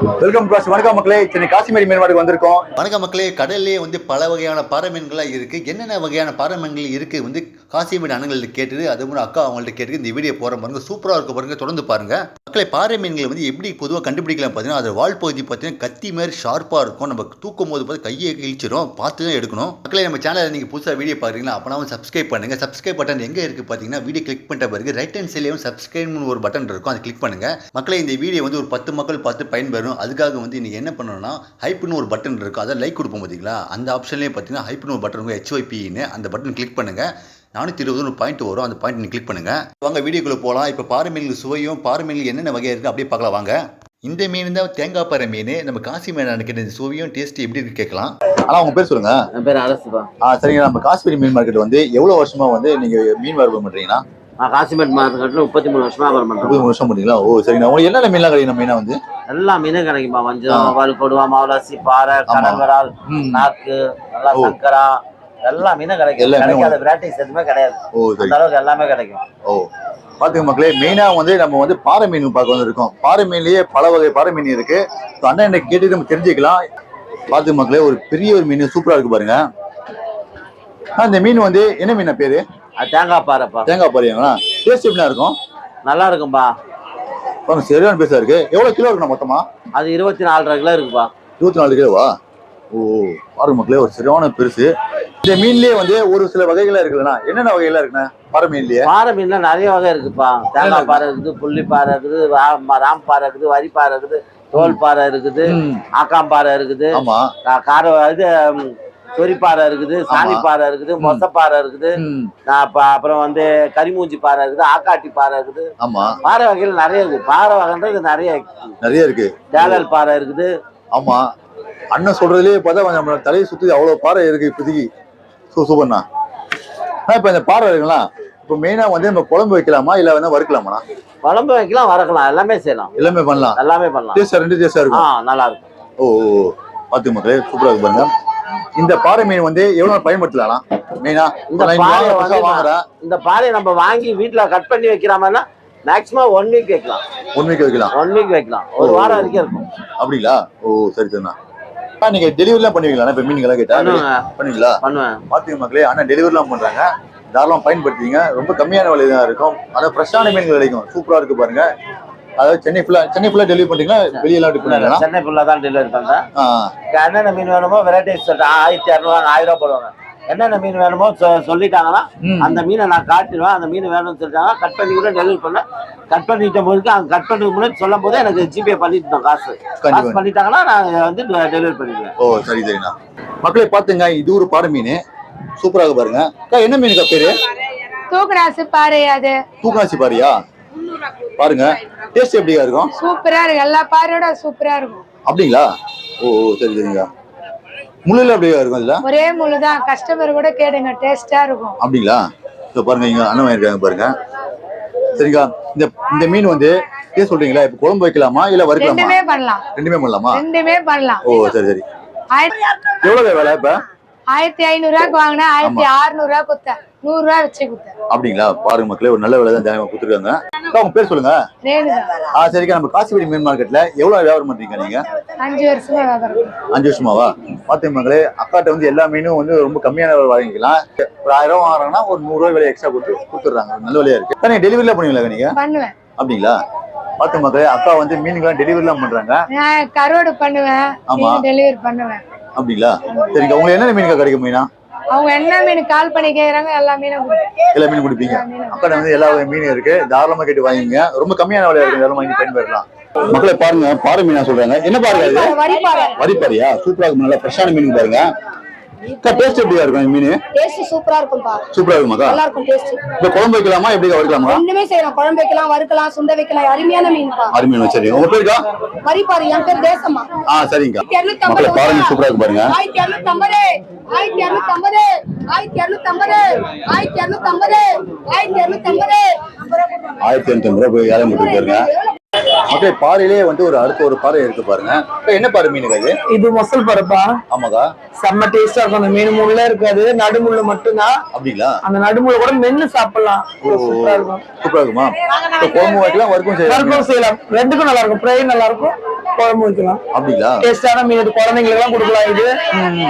Welcome to வணக்கம் மக்களே. சென்னை காசிமேரி மீன்வாடுக்கு வந்திருக்கோம். வணக்கம் மக்களே. கடல்லே பல வகையான பாறை மீன்கள்லாம் இருக்கு. என்னென்ன வகையான பாறை மீன்கள் இருக்கு காசிமேடு அண்ணங்கள்ட்ட கேட்டு அது மூலம் அக்கா அவங்கள்ட்ட கேட்டு இந்த வீடியோ போற பாருங்க. சூப்பரா இருக்க பாருங்க. தொடர்ந்து பாருங்க மக்களே. பாறை மீன்கள் எப்படி பொதுவாக கண்டுபிடிக்கலாம் பார்த்தீங்கன்னா, அது வால் பகுதி பார்த்தீங்கன்னா கத்தி மாதிரி ஷார்ப்பாக இருக்கும். நம்ம தூக்கும் போது பார்த்து கையை கிழிச்சிடும். பார்த்து தான் எடுக்கணும் மக்களே. நம்ம சேனலில் நீங்கள் புதுசாக வீடியோ பார்க்குறீங்களா? அப்போனா சப்ஸ்கிரைப் பண்ணுங்க. சப்ஸ்கிரைப் பட்டன் எங்கே இருக்குது பார்த்தீங்கன்னா, வீடியோ கிளிக் பண்ணிட்ட பிறகு ரைட் ஹேண்ட் சைட்லேயும் சப்ஸ்கிரைப்னு ஒரு பட்டன் இருக்கும். அதை கிளிக் பண்ணுங்க மக்களே. இந்த வீடியோ ஒரு 10 மக்கள் பார்த்து பயன்பெறும். அதுக்காக நீங்கள் என்ன பண்ணணும்னா, ஹைப்னு ஒரு பட்டன் இருக்கும். அதை லைக் கொடுப்போம் பார்த்தீங்களா? அந்த ஆப்ஷன்லேயே பார்த்தீங்கன்னா ஹைப்னு ஒரு பட்டன் இருக்கும். HYPன்னு அந்த பட்டன் கிளிக் பண்ணுங்க. 420 பாயிண்ட் வரும். அந்த பாயிண்ட் கிளிக் பண்ணுங்க. வாங்க வீடியோக்குள்ள போகலாம். இப்போ பாறை மீன்கள் சுவையும் பாறை மீன்கள் என்னென்ன வகையாக இருக்குது அப்படியே பார்க்கலாம் வாங்க. இந்த மீன் தான் தேங்காய் பாறை மீன். நம்ம காசிமேடு அன்னைக்கு சுவையும் டேஸ்ட் எப்படி இருக்கு கேட்கலாம். ஆனால் உங்க பேர் சொல்லுங்க. என் பேர் அரசுப்பா. சரிங்க. நம்ம காசிமேரி மீன் மார்க்கெட் எவ்வளவு வருஷமா நீங்க மீன் வியாபாரம் பண்றீங்கன்னா? காசிமேட் மார்க்கெட்ல 33 வருஷமா வியாபாரம் பண்றோம். 33 வருஷம் பண்ணீங்களா? ஓ சரிங்க. உங்களுக்கு என்னென்ன மீன்லாம் கிடைக்கும்? மீனா எல்லா மீனும் கிடைக்குமா? வஞ்சரம், வல், கொடுவா, மாவலாசி, பாறை, கடல் விரால், நாக்கு, நல்லா சங்கரா, எல்லா மீனும் கிடைக்கும். கிடைக்காத வெரைட்டிஸ் எதுவுமே கிடையாது. அந்த அளவுக்கு எல்லாமே கிடைக்கும். ஓ பாத்துங்க மக்களே. மெயினா நம்ம பாறை மீன் பார்க்க வந்திருக்கோம். பாறை மீன்லயே பல வகை பாறை மீன் இருக்கு. அண்ணன் என்ன கேட்டு நம்ம தெரிஞ்சுக்கலாம். பாத்துங்க மக்களே, ஒரு பெரிய ஒரு மீன் சூப்பரா இருக்கு பாருங்க. இந்த மீன் என்ன மீன் பேரு? தேங்காய் பாறைப்பா. தேங்காய் பாறைங்களா? டேஸ்ட் எப்படினா இருக்கும்? நல்லா இருக்கும்பா. சரியான பேசா இருக்கு. எவ்வளவு கிலோ இருக்குண்ணா மொத்தமா? அது 24.5 கிலோ இருக்குப்பா. 24 கிலோவா? ஓ பாருங்க மக்களே, ஒரு சரியான பெருசு. இந்த மீன்லயே ஒரு சில வகைகள் இருக்குதுண்ணா. என்னென்ன வகைகள் இருக்குண்ணா பாறை மீன்லயே? பாறை மீன்ல நிறைய வகை இருக்குப்பா. தேங்காய் பாறை இருக்குது, புள்ளி பாறை இருக்குது, ராம் பாறை இருக்குது, வரி பாறை இருக்குது, தோல் பாறை இருக்குது, ஆக்காம் பாறை இருக்குது, கார இது சொரிப்பாறை இருக்குது, சாணி பாறை இருக்குது, மொசப்பாறை இருக்குது, அப்புறம் கரிமூஞ்சி பாறை இருக்குது, ஆக்காட்டி பாறை இருக்குது. பாறை வகைகள் நிறைய இருக்கு. பாறை வகைன்றது நிறைய இருக்கு. தேலல் பாறை இருக்குது. ஆமா, அண்ணன் சொல்றதுலயே பார்த்தா நம்ம தலையை சுத்தி அவ்வளவு பாறை இருக்கு இப்போதைக்கு. சூப்பர்ண்ணா. இப்ப இந்த பாறை இருக்குங்களா, இப்ப மெயினா நம்ம குழம்பு வைக்கலாமா இல்ல வறுக்கலாமா? குழம்பு வைக்கலாம், வறுக்கலாம், எல்லாமே செய்யலாம். எல்லாமே பண்ணலாம். ரெண்டு டேஸ்டா இருக்கும். நல்லா இருக்கும். ஓ பாத்து மக்களே, சூப்பரா இருக்கு பாருங்க. இந்த பாறை மீன் எவ்வளவு பயன்படுத்தலாம்? மெயினா இந்த பாறையை நம்ம வாங்கி வீட்டுல கட் பண்ணி வைக்கிறாமன்னா மேக்ஸிமம் 1 வீக் வைக்கலாம். 1 வீக் வைக்கலாம். 1 வீக் வைக்கலாம். ஒரு வாரம் வரைக்கும் இருக்கும். அப்படிங்களா? ஓ சரி சரிண்ணா. நீங்க டெலிவரிலாம் பண்ணுவீங்களா? இப்ப மீன்களா கேட்டா பண்ணுவீங்களா? பண்ணுவேன். பாத்துங்க மக்களே, ஆனா டெலிவரிலாம் பண்றாங்க. தாராளமா பயன்படுத்திங்க. ரொம்ப கம்மியான விலை தான் இருக்கும். அதாவது ஃப்ரெஷ்ஷான மீன்கள் கிடைக்கும். சூப்பரா இருக்கு பாருங்க. அதாவது சென்னை ஃபுல்லா டெலிவரி பண்றீங்களா? வெளியெல்லாம் பண்ணீங்களா? சென்னை ஃபுல்லா தான் டெலிவரி பண்றேன். என்னென்ன மீன் வேணுமோ வெரைட்டிஸ் 1200 1000 போடுவாங்க. என்னென்ன மீன் வேணுமோ சொல்லிட்டாங்கன்னா அந்த மீனை நான் காட்டிடுவேன். அந்த மீன் வேணும்னு சொல்லிட்டாங்க, கட் பண்ணி கூட டெலிவரி பண்ணேன். கட் பண்ணிட்ட போது கட் பண்ணி முன்னாடி சொல்லும் போது எனக்கு ஜிபே பண்ணிட்டோம். காசு பண்ணிட்டாங்கன்னா நான் டெலிவரி பண்ணிடுவேன். ஓ சரி சரிண்ணா. மக்களே பாத்துங்க, இது ஒரு பாறை மீன் சூப்பராக பாருங்க. என்ன மீனுக்கா பேரு? தூக்கராசி பாறை. அது தூக்கராசி பாறையா? பாருங்க டேஸ்ட் எப்படியா இருக்கும்? சூப்பரா இருக்கு. எல்லா பாறையோட சூப்பரா இருக்கும். அப்படிங்களா? ஓ சரி சரிங்க. முள்ளுல அப்படியே இருக்கும். இல்ல ஒரே முள்ளு தான். கஸ்டமர் கூட கேடுங்க, டேஸ்டா இருக்கும். அப்படிங்களா? பாருங்க, இங்க அண்ணன் இருக்காங்க பாருங்க. சரிங்க. இந்த மீன் டேஸ்ட் சொல்றீங்களா? இப்ப குழம்பு வைக்கலாமா இல்ல வறுக்கலாமா? ரெண்டுமே பண்ணலாம். ரெண்டுமே பண்ணலாம். ஓ சரி சரி. எவ்வளவு வேலை? இப்ப 1500 ரூபாய்க்கு வாங்கினா 1600 ரூபாய் கொடுத்தேன். 100 ரூபாய் வச்சு கொடுத்தேன். அப்படிங்களா? பாருங்க மக்களே, ஒரு நல்ல வேலை தான் தினமும் கொடுத்துருக்காங்க. உங்க பேர் சொல்லுங்க. சரிக்கா. நம்ம காசிமேடு மீன் மார்க்கெட்ல எவ்வளவு வியாபாரம் பண்றீங்க நீங்க? 5 வருஷமா வியாபாரம். 5 வருஷமாவா? பாத்தீங்க மக்களே, அக்காட்ட எல்லா மீனும் ரொம்ப கம்மியான விலை வாங்கிக்கலாம். ஒரு 1000 ரூபாய் வாங்குறாங்கன்னா ஒரு 100 ரூபாய் விலை எக்ஸ்ட்ரா கொடுத்துடுறாங்க. நல்ல விலையா இருக்கு. நீங்க டெலிவரிலாம் பண்ணுவீங்களா நீங்க? பண்ணுவேன். அப்படிங்களா? பாத்து மக்களே, அக்கா மீனுக்கெல்லாம் டெலிவரிலாம் பண்றாங்க. நான் கரோடு பண்ணுவேன். டெலிவரி பண்ணுவேன். அப்படிங்களா? சரிங்க. உங்களுக்கு என்னென்ன மீனுக்கா கிடைக்கும்? மீனா அவங்க என்ன மீன் கால் பண்ணி கேக்குறாங்க, எல்லா மீனும் கொடுப்பீங்க. அக்கா எல்லா மீனும் இருக்கு. தாராளமா கேட்டு வாங்கிங்க. ரொம்ப கம்மியான விலையா இருக்கு. தாராளமா வாங்கி பயன்பெறலாம். மக்களை பாருங்க, பாறை மீனா சொல்றாங்க. என்ன பாருங்க இது? வரிப்பாறையா? சூப்பரா இருக்கும். நல்லா ஃப்ரெஷ்ஷான மீன் பாருங்க. டேஸ்ட் எப்படியா இருக்கும்? மீன் டேஸ்ட் சூப்பரா இருக்கும்பா. சூப்பரா இருக்குமாக்கா? நல்லா இருக்கும் டேஸ்ட். இப்ப குழம்பு வைக்கலாமா எப்படி வறுக்கலாமா? ரெண்டுமே செய்யலாம். குழம்பு வைக்கலாம், வறுக்கலாம், சுண்ட வைக்கலாம். அருமையான மீன்ப்பா. அருமையான. சரி, உங்க பேருக்கா? வரிப்பாறை. என் பேர் தேசம்மா. சரிங்க. மக்களை பாருங்க, சூப்பரா இருக்கு பாருங்க. 1250 1250 1250 1250 1250 1250 ரூபாய் ஏலம் போட்டு பாருங்க. மக்களே பாறையிலேயே வந்து அடுத்த ஒரு பாறை இருக்கு பாருங்க. என்ன பாறை மீனுங்க இது? இது மொசல் பருப்பா. ஆமாக்கா. செம்ம டேஸ்டா இருக்கும். அந்த மீன் முள்ள இருக்காது, நடுமுள்ள மட்டும்தான். அப்படிங்களா? அந்த நடுமுள்ள கூட மென்னு சாப்பிடலாம். சூப்பரா இருக்கும். சூப்பரா இருக்குமா? குழம்பு வைக்கலாம், வறுக்கும் செய்யலாம். ரெண்டுக்கும் நல்லா இருக்கும். ஃப்ரை நல்லா இருக்கும், குழம்பு வைக்கலாம். அப்படிங்களா? டேஸ்டான மீன். இது குழந்தைங்களுக்கு எல்லாம் கொடுக்கலாம். இது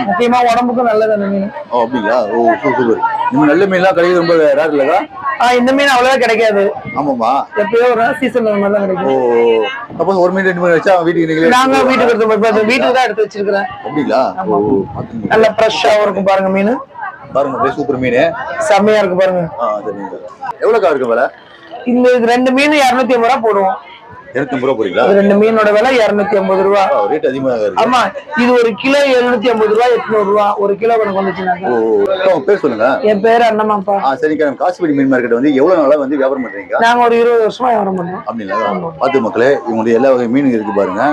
முக்கியமா உடம்புக்கும் நல்லது அந்த மீன். அப்படிங்களா? ஓ சூப்பர். இந்த நல்ல மீன் எல்லாம் கிடைக்கிறது ரொம்ப ரேர் இல்லக்கா? இந்த மீன் அவ்வளவா கிடைக்காது. ஆமாமா, எப்பயோ ஒரு சீசன் மாதிரி தான் கிடைக்கும். ஓ, அப்போ ஒரு மீன் 2 மீன் வச்சா வீட்டுக்கு நாங்க வீட்டுக்கு தான் எடுத்து வச்சிருக்கிறேன். அப்படிங்களா? நல்ல ஃப்ரெஷ்ஷா இருக்கும் பாருங்க மீன். பாருங்க சூப்பர் மீன், செம்மையா இருக்கு பாருங்க. எவ்வளவுக்கா இருக்கு விலை? இந்த 2 மீன் 250 ரூபா போடுவோம். 250 ரூபா போறீங்களா? 2 மீனோட விலை 250 ரூபா. ரேட் அதிகமா இருக்கு. ஆமா, இது ஒரு கிலோ 750 ரூபா, 800 ரூபா ஒரு கிலோ கணக்கு வந்துச்சுனாக்கா. உங்க பேர் சொல்லுங்க. என் பேரு அண்ணமாப்பா. சரிக்கா. காசிப்படி மீன் மார்க்கெட் வந்து எவ்வளவு நாளா வந்து வியாபாரம் பண்றீங்க? நாங்க ஒரு 20 வருஷமா வியாபாரம் பண்றோம். அப்படிங்களா? பாத்து மக்களே, இவங்களுடைய எல்லா வகை மீன் இருக்கு பாருங்க.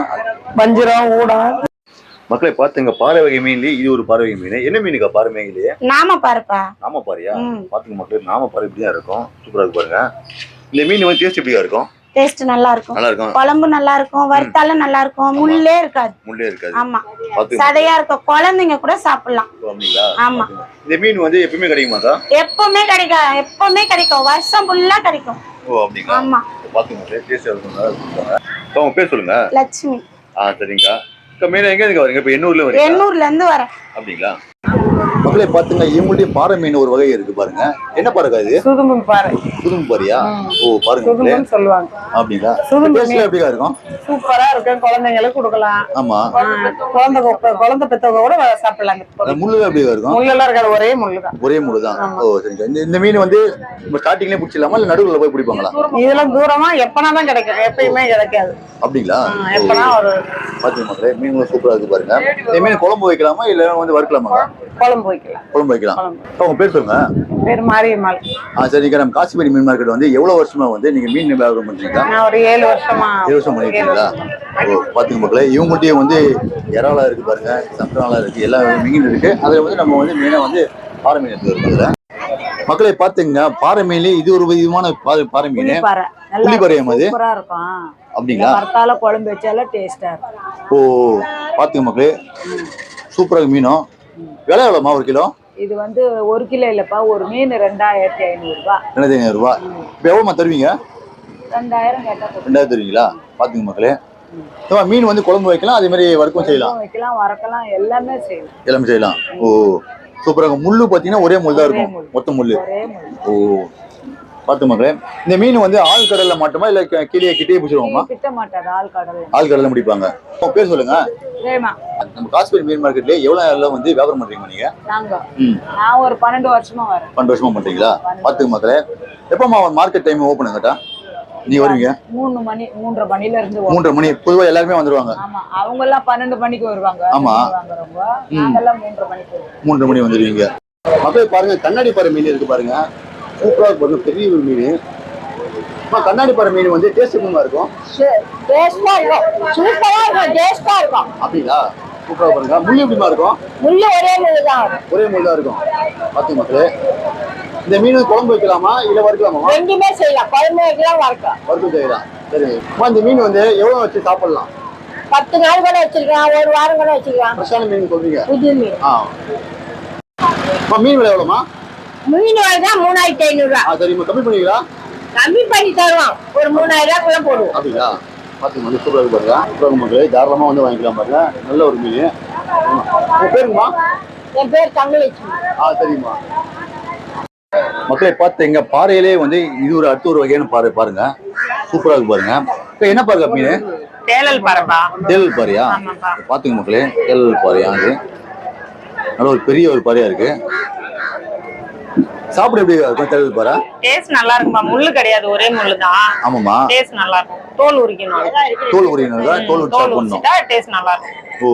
வஞ்சிரம், ஊடா. மக்களே பாத்துங்க, பாறை வகை மீன்லயே இது ஒரு பாறை வகை மீன். என்ன மீனுக்கா பாறை மீன்லயே? நாம பாருப்பா. நாம பாறையா? பாத்துங்க மக்களே, நாம பாறை இப்படிதான் இருக்கும். சூப்பரா இருக்கு பாருங்க. இந்த மீன் வந்து டேஸ்ட் எப்படியா இருக்கும்? டேஸ்ட் நல்லா இருக்கும். குழம்பு நல்லா இருக்கும், வறுத்தாலும் நல்லா இருக்கும், முள்ளே இருக்காது. முள்ளே இருக்காது. ஆமா, சதையா இருக்கும். குழந்தைங்க கூட சாப்பிடலாம். அப்படிங்களா? ஆமா. இந்த மீன் வந்து எப்பவுமே கிடைக்குமாக்கா? எப்பவுமே கிடைக்கும், எப்பவுமே கிடைக்கும், வருஷம் ஃபுல்லா கிடைக்கும். ஓ அப்படிங்களா? ஆமா. பாத்துங்க டேஸ்ட் இருக்கும். உங்க பேர் சொல்லுங்க. லட்சுமி. சரிங்கக்கா. மீன் எங்க இருந்து வரீங்க? இப்ப எண்ணூர்ல வரீங்க? எண்ணூர்ல இருந்து வரேன். அப்படிங்களா? மக்களே பாத்துங்க, இவங்களுடைய பாறை மீன் ஒரு வகை இருக்கு பாருங்க. என்ன பாறைக்கா இது? சுதும்பு பாறை. சுதும்பு பாறையா? ஓ பாருங்க, சுதும்புன்னு சொல்லுவாங்க. அப்படிங்களா? டேஸ்ட்ல எப்படியா இருக்கும்? சூப்பரா இருக்கும். குழந்தைங்களுக்கு கொடுக்கலாம். ஆமா, குழந்தை பெத்தவங்க கூட சாப்பிடலாம். முள்ளு எப்படியா இருக்கும்? முள்ளெல்லாம் இருக்காது, ஒரே முள்ளுதான். ஒரே முள்ளுதான். ஓ சரிங்க. இந்த மீன் வந்து ஸ்டார்டிங்லயே பிடிச்சிடலாமா இல்ல நடுவுல போய் பிடிப்பாங்களா? இதெல்லாம் தூரமா எப்பனா தான் கிடைக்கும், எப்பயுமே கிடைக்காது. அப்படிங்களா? எப்பனா ஒரு பாத்துங்க மக்களே, மீன் சூப்பரா இருக்கு பாருங்க. இந்த மீன் குழம்பு வைக்கலாமா இல்ல வந்து வறுக்கலாமா? குழம்பு வைக்கலாம். குழம்பு வைக்கலாம். உங்க பேர் சொல்லுங்க. பேர் மாரியம்மாள். சரிங்க. நம்ம காசிப்படி மீன் மார்க்கெட் வந்து எவ்வளவு வருஷமா வந்து நீங்க மீன் வியாபாரம் பண்றீங்க? நான் ஒரு 7 வருஷமா. 7 வருஷம் பண்ணிருக்கீங்களா? பாத்துங்க மக்களே, இவங்கள்ட்டயே வந்து இறாலா இருக்கு பாருங்க, சங்கராலா இருக்கு, எல்லா மீன் இருக்கு. அதுல வந்து நம்ம வந்து மீனை வந்து பாறை மீன் எடுத்துக்கிறோம். மக்களே பாத்துங்க, பாறை மீன்லயே இது ஒரு விதமான பாறை மீன். புள்ளி பாறையம் அது. அப்படிங்களா? வறுத்தால குழம்பு வச்சாலும் டேஸ்டா இருக்கும். ஓ பாத்துங்க மக்களே, சூப்பரா மீனும். விலை எவ்வளவுமா ஒரு கிலோ? இது வந்து 1 கிலோ இல்லப்பா, ஒரு மீன் 2500 ரூபாய். 2500 ரூபாய். இப்ப எவ்வளவுமா தருவீங்க? 2000 கேட்டா 2000 தருவீங்களா? பாத்துங்க மக்களே, மீன் வந்து குழம்பு வைக்கலாம், அதே மாதிரி வறுக்கும் செய்யலாம். வைக்கலாம், வறுக்கலாம், எல்லாமே செய்யலாம். எல்லாமே செய்யலாம். ஓ சூப்பராக. முள்ளு பாத்தீங்கன்னா ஒரே முள் தான் இருக்கும், மொத்த முள்ளு. ஓ பாத்து மக்களே, இந்த மீன் வந்து ஆள் கடல்ல மாட்டோமா இல்ல கீழே கிட்டே பிடிச்சிருவோமா? கிட்ட மாட்டாது, ஆள் கடல்ல முடிப்பாங்க. உங்க பேர் சொல்லுங்க. நம்ம காசிப்படி மீன் மார்க்கெட்ல எவ்வளவு வந்து வியாபாரம் பண்றீங்க நீங்க? நான் ஒரு 12 வருஷமா வரேன். 12 வருஷமா பண்றீங்களா? பாத்துங்க மக்களே, எப்பமா மார்க்கெட் டைம் ஓபன் கேட்டா நீங்க வருவீங்க? 3 மணி 3:30 மணில இருந்து 3:30 மணி. பொதுவா எல்லாருமே வந்துருவாங்க. ஆமா, அவங்க எல்லாம் 12 மணிக்கு வருவாங்க. ஆமா, வாங்குறவங்க. நாங்கெல்லாம் 3:30 மணிக்கு வருவோம். 3:30 மணி வந்துருவீங்க. மக்களே பாருங்க, கண்ணாடி பாறை மீன் இருக்கு பாருங்க. சூப்பரா இருக்கும், பெரிய ஒரு மீன். கண்ணாடி பாறை மீன் வந்து டேஸ்ட் எப்படிமா இருக்கும்? டேஸ்டா இருக்கும், சூப்பரா இருக்கும், டேஸ்டா இருக்கும். அப்படிங்களா? சூப்பரா பாருங்க. முள்ளு எப்படிமா இருக்கும்? முள்ளு ஒரே முள்ளு தான் வரும். ஒரே முள்ளு தான் இருக்கும். பாத்துங்க மக்களே, இந்த மீன் குழம்பு வைக்கலாமா இல்ல வறுக்கலாமா? ரெண்டுமே செய்யலாம், குழம்பு வைக்கலாம், வறுக்கலாம் செய்யலாம். சரி, இந்த மீன் வந்து எவ்வளவு வச்சு சாப்பிடலாம்? 10 நாள் கூட வச்சிருக்கலாம், ஒரு வாரம் கூட வச்சிருக்கலாம். ஃப்ரெஷ்ஷான மீன் சொல்றீங்க? புது மீன். மீன் விலை எவ்வளவுமா? மீன் விலை தான் 3500 ரூபாய். சரிம்மா, கம்மி பண்ணுவீங்களா? கம்மி பண்ணி தருவோம், ஒரு 3000 ரூபாய்க்குள்ள போடுவோம். அப்படிங்களா? பாத்துங்க வந்து சூப்பரா இருக்கு பாருங்க. சூப்பரா மக்களே, தாராளமா வந்து வாங்கிக்கலாம் பாருங்க. நல்ல ஒரு மீன். உங்க பேருமா? என் பேர் தங்கலட்சுமி. சரிம்மா. மக்களே பாத்துங்க, பாறையிலே வந்து இது ஒரு அடுத்த ஒரு வகையான பாறை பாருங்க. சூப்பரா இருக்கு பாருங்க. என்ன பாருங்க மீன்? தேலல் பாறைப்பா. தேலல் பாறையா? பாத்துங்க மக்களே, தேலல் பாறையா? அது நல்ல ஒரு பெரிய ஒரு பாறையா இருக்கு. சாப்பிட எப்படி இருக்கும் தேலல் பாறை? டேஸ்ட் நல்லா இருக்குமா, முள்ளு கிடையாது, ஒரே முள்ளு தான். ஆமாமா, டேஸ்ட் நல்லா இருக்கும். தோல் உரிக்கணும். தோல் உரிக்கணும், தோல் உரிச்சு சாப்பிடணும். டேஸ்ட் நல்லா இருக்கும். ஓ,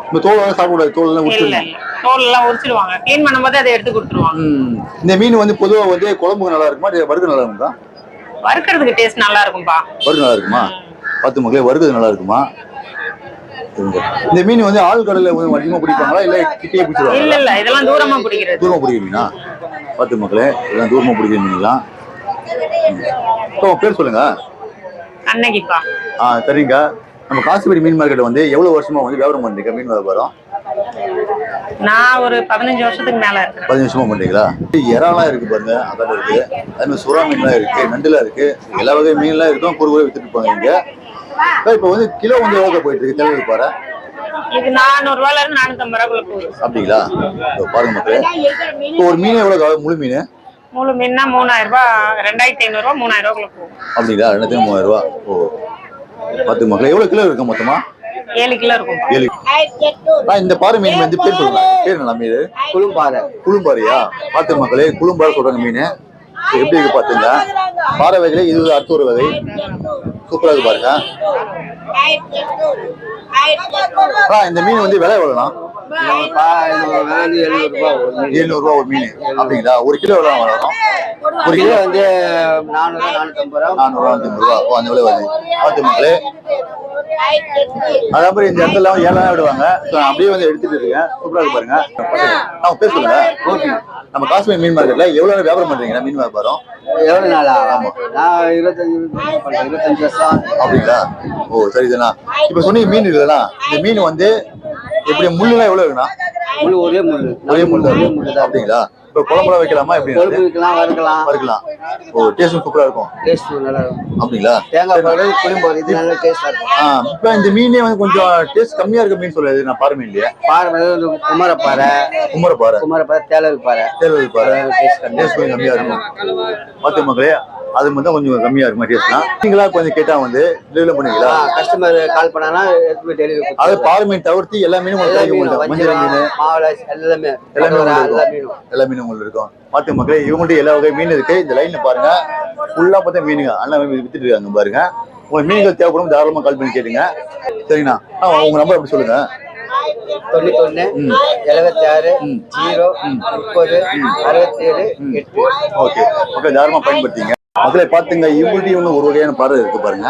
இந்த தோல் எல்லாம் சாப்பிடக்கூடாது, தோல் எல்லாம் உரிச்சிடுவாங்க. தோல் எல்லாம் உரிச்சிடுவாங்க, க்ளீன் பண்ணும்போது அதை எடுத்து கொடுத்துருவாங்க. இந்த மீன் வந்து பொதுவா வந்து குழம்புக்கு நல்லா இருக்குமா இல்ல வறுக்க நல்லா இருக்குமா? வறுக்கிறதுக்கு டேஸ்ட் நல்லா இருக்கும்பா. வறுக்க நல்லா இருக்குமா? பாத்து மக்களே, வறுக்கிறது நல்லா இருக்குமா? இந்த மீன் வந்து ஆள் கடல்ல அதிகமா பிடிப்பாங்களா இல்ல கிட்டே பிடிச்சிருவாங்க? இல்ல இல்ல, இதெல்லாம் தூரமா பிடிக்கிறது. தூரமா பிடிக்கிறீங்களா? பாத்து மக்களே, இதெல்லாம் தூரமா பிடிக்கிற மீன்லாம். பேர் சொல்லுங்க. கண்ணகிப்பா. சரிங்க. நம்ம காசிமேடு மீன் மார்க்கெட் வந்து எவ்வளவு வருஷமா வந்து வியாபாரம் பண்றீங்க மீன் வியாபாரம்? நான் ஒரு 15 வருஷத்துக்கு மேல இருக்கேன். 15 வருஷமா பண்றீங்களா? இறாலாம் இருக்கு பாருங்க, அதான் இருக்கு. அதே மாதிரி சுறா மீன்லாம் இருக்கு, நண்டுலாம் இருக்கு, எல்லா வகை மீன்லாம் இருக்கும். கூட வித்துட்டு இருப்பாங்க இங்க. இப்போ வந்து கிலோ வந்து எவ்வளவு போயிட்டு இருக்கு தெளிவு பாரு? இது 400 ரூபாயில இருந்து 450 ரூபாய்க்குள்ள போகுது. அப்படிங்களா? பாருங்க மக்களே, இப்போ ஒரு மீன் எவ்வளவு முழு மீன்? முழு மீன்னா 3000 ரூபாய், 2500 ரூபாய், 3000 ரூபாய்க்குள்ள போகும். அப்படிங்களா? 3000 ரூபாய். ஓ, பார்த்து மக்களே, எவ்வளவு கிலோ இருக்கு மொத்தமா? 7 கிலோ இருக்கும். 7. இந்த பாறை மீன் வந்து பேர் சொல்லுங்க, பேர் என்ன மீன்? குளும்பாறை. குளும்பாறையா? பார்த்து மக்களே, குளும்பாறை சொல்றாங்க மீன். எப்படி இருக்கு பாத்துங்க. பாறை வகையில இது அடுத்த ஒரு வகை, சூப்பரா இருக்கு பாருங்க. இந்த மீன் வந்து விலை எவ்வளவுனா? 700 ரூபாய் ஒரு மீன். அப்படிங்களா? ஒரு கிலோ எவ்வளவு வரும்? ஒரு கிலோ வந்து 400 450 ரூபா. 450 ரூபா. அந்த விலை வருது. பார்த்து மக்களே, அதே மாதிரி இந்த இடத்துல ஏழாயிரம் விடுவாங்க. அப்படியே வந்து எடுத்துட்டு இருக்கேன். சூப்பரா இருக்கு பாருங்க. நான் பேர் சொல்லுங்க. நம்ம காஷ்மீர் மீன் மார்க்கெட்ல எவ்வளவு வியாபாரம் பண்றீங்க மீன் வியாபாரம்? எவ்வளவு நாளா? நான் 25 வருஷம். அப்படிங்களா? ஓ, சரிதானா? இப்ப சொன்னீங்க மீன் இருக்குதுண்ணா, இந்த மீன் வந்து எப்படி முள்ளுலாம் எவ்வளவு இருக்குண்ணா? முள்ளு ஒரே முள்ளு. ஒரே முள்ளு தான். அப்படிங்களா? இப்ப குழம்புலாம் வைக்கலாமா? எப்படி குழம்பு வைக்கலாம், வறுக்கலாம். ஓ, டேஸ்டும் சூப்பரா இருக்கும். டேஸ்ட் நல்லா இருக்கும். அப்படிங்களா? தேங்காய் பால் குழம்பு இது நல்ல டேஸ்டா இருக்கும். இப்ப இந்த மீனே வந்து கொஞ்சம் டேஸ்ட் கம்மியா இருக்க மீன் சொல்லுது. நான் பாறை மீன்லயே பாறை குமரப்பாறை, தேளல் பாறை. டேஸ்ட் கொஞ்சம் கம்மியா இருக்கும். பார்த்து மக்களே, அது மட்டும் கொஞ்சம் கம்மியா இருக்கும் டேஸ்ட்னா. நீங்களா கொஞ்சம் கேட்டா வந்து டெலிவரி பண்ணுவீங்களா? கஸ்டமர் கால் பண்ணானா எடுத்து டெலிவரி. அது பாறை மீன் தவிர்த்து எல்லா மீனும் மஞ்சள் மீன், மாவளை எல்லா மீனும் உங்களுக்கு இருக்கும். பார்த்து மக்களே, இவங்கள்ட்ட எல்லா வகை மீன் இருக்கு. இந்த லைன்ல பாருங்க, ஃபுல்லா பார்த்தா மீனுங்க அண்ணா வித்துட்டு இருக்காங்க பாருங்க. உங்களுக்கு மீன்கள் தேவைப்படும் தாராளமா கால் பண்ணி கேட்டுங்க. சரிங்கண்ணா, உங்க நம்பர் அப்படி சொல்லுங்க. 91 76 0 30 67 8. ஓகே, மக்கள் தாராளமா பயன்படுத்திங்க. மக்களை பாத்துங்க, இவங்கள்ட்ட இன்னும் ஒரு வகையான பாறை இருக்கு பாருங்க.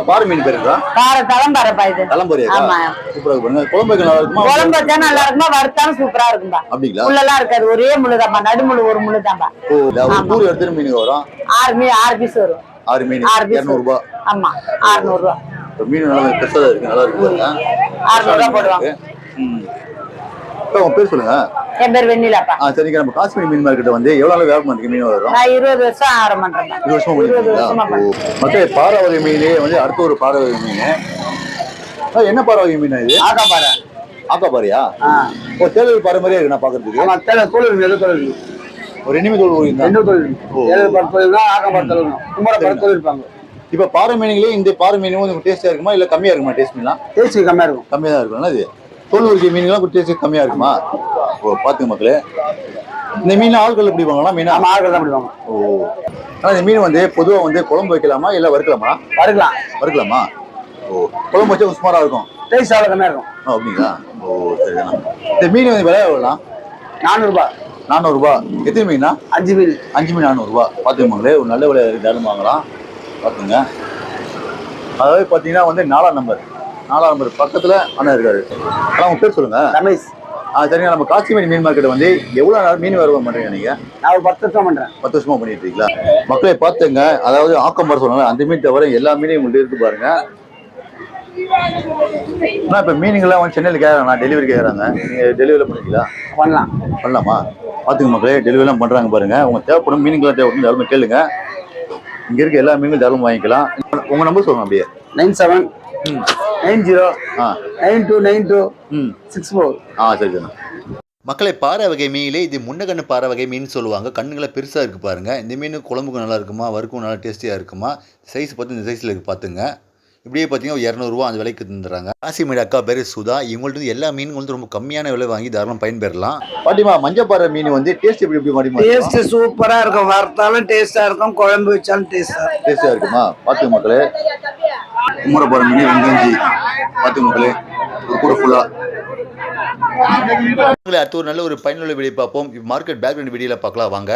பாறை மீன் பேர் இருக்கா? பாறை தலம்பாறை பாய்து. தலம்பாறையா? சூப்பரா இருக்கு பாருங்க. குழம்பு வைக்க நல்லா இருக்குமா? குழம்பு வச்சா நல்லா இருக்குமா, வறுத்தாலும் சூப்பரா இருக்கும்பா. அப்படிங்களா? முள்ளெல்லாம் இருக்காது, ஒரே முள்ளுதான்பா, நடுமுள்ளு ஒரு முள்ளுதான்பா. ஓ, ஒரு கூறு எடுத்துட்டு மீன் வரும். 6 பீஸ் வரும். 6 மீன் 200 ரூபாய். ஆமா, 600 ரூபாய். மீன் நல்லா பெருசா இருக்கு, நல்லா இருக்கு பாருங்க. 600 ரூபாய் போடுவாங்க. உங்க பேர் சொல்லுங்க. என் பேர் வெண்ணிலாப்பா. சரிங்க. நம்ம காஷ்மீர் மீன் மார்க்கெட் வந்து எவ்வளவு நாள் வியாபாரம் பண்றீங்க மீன் வரும்? நான் 20 வருஷம் ஆரம்பம் பண்றேன். 20 வருஷமா பண்றீங்களா? மக்கள், பாறை வகை மீனே வந்து அடுத்த ஒரு பாறை வகை மீன். என்ன பாறை வகை மீன் இது? ஆகாபாறை. ஆகாபாறையா? ஓ, தேளல் பாறை மாதிரியே இருக்கு நான் பாக்குறதுக்கு. ஆமா, தேளல் தோல் இருக்கு, எது தோல் இருக்கு. ஒரு எண்ணிமி தோல் இருக்கு. ரெண்டு தோல் இருக்கு. தேளல் பாறை தோல்னா ஆகாபாறை தோல் இருக்கும். குமரப்பாறை தோல் இருப்பாங்க. இப்ப பாறை மீன்களே இந்த பாறை மீனும் கொஞ்சம் டேஸ்டா இருக்குமா இல்ல கம்மியா இருக்குமா? டேஸ்ட் மீன்லாம் டேஸ்ட் கம்மியா இருக்கும். கம்மியா தான் இருக்கும். இது தோல் உரிக்கிற மீன்கள்லாம் டேஸ்ட் கம்மியா இருக்குமா? ஓ, பாத்துங்க மக்களே, இந்த மீன் ஆள்கள் எப்படி வாங்கலாம்? மீன் ஆள்கள் தான் பிடிவாங்க. ஓ, ஆனா இந்த மீன் வந்து பொதுவா வந்து குழம்பு வைக்கலாமா இல்ல வறுக்கலாமா? வறுக்கலாமா? ஓ, குழம்பு வச்சா சுமாரா இருக்கும். டேஸ்ட் அவ்வளவு கம்மியா இருக்கும். அப்படிங்களா? ஓ, சரிண்ணா. இந்த மீன் வந்து விலை எவ்வளோண்ணா? 400 ரூபாய். 400 ரூபாய். எத்தனை மீனா? 5 மீன். 5 மீன் 400 ரூபாய். பாத்துங்க மக்களே, ஒரு நல்ல விலை தாராளமா வாங்கலாம். பாத்துங்க. அதாவது பாத்தீங்கன்னா வந்து 4ஆம் நம்பர் பக்கத்துல அண்ணா இருக்காரு. ஆனா உங்க பேர் சொல்லுங்க. ரமேஷ். சரிங்க. நம்ம காசிமேடு மீன் மார்க்கெட் வந்து எவ்வளவு நாள் மீன் வியாபாரம் பண்றீங்க நீங்க? நான் ஒரு 10 வருஷம் பண்றேன். 10 வருஷமா பண்ணிட்டு இருக்கீங்களா? மக்களை பாத்துங்க, அதாவது ஆக்கம்பார் சொன்னாங்க, அந்த மீன் தவிர எல்லா மீனையும் உங்கள்ட்ட இருக்கு பாருங்க. ஆனா இப்ப மீனுங்கெல்லாம் வந்து சென்னையில கேட்கறாங்க, டெலிவரி கேட்கறாங்க. நீங்க டெலிவரி பண்ணுவீங்களா? பண்ணலாமா? பாத்துங்க மக்களே, டெலிவரி எல்லாம் பண்றாங்க பாருங்க. உங்க தேவைப்படும் மீனுங்கெல்லாம் தேவைப்படும் தாராளமா கேளுங்க. இங்க இருக்க எல்லா மீனும் தாராளமா வாங்கிக்கலாம். உங்க நம்பர் சொல்லுங்க அப்படியே. 97 90 9292 64. சரி. மக்களை, பாறை வகை மீனிலே இது முன்னகண்ணு பாறை வகை மீன் சொல்லுவாங்க. கண்ணுங்களை பெருசாக இருக்குது பாருங்கள். இந்த மீன் குழம்புக்கு நல்லா இருக்குமா, வறுக்கும் நல்லா டேஸ்டியாக இருக்குமா? சைஸ் பார்த்து இந்த சைஸில் இருக்குது பார்த்துங்க. இப்படியே பார்த்தீங்கன்னா 200 ரூபா அந்த விலைக்கு தந்துடுறாங்க. காசிமேடு அக்கா பேர் சுதா. இவங்கள்ட்ட வந்து எல்லா மீனும் வந்து ரொம்ப கம்மியான விலை வாங்கி தாராளம் பயன்பெறலாம். பாட்டிமா, மஞ்சப்பாறை மீன் வந்து டேஸ்ட் எப்படி பாட்டிமா? டேஸ்ட் சூப்பரா இருக்கும். வறுத்தாலும் டேஸ்டா இருக்கும், குழம்பு வச்சாலும் டேஸ்டா இருக்குமா? பாத்துங்க மக்களே, குமரப்பாறை மீன் 2 பாத்துங்க மக்களே, ஒரு கூட ஃபுல்லா. அடுத்து ஒரு நல்ல ஒரு பயனுள்ள வீடியோ பார்ப்போம். மார்க்கெட் பேக்ரவுண்ட் வீடியோல பார்க்கலாம் வாங்க.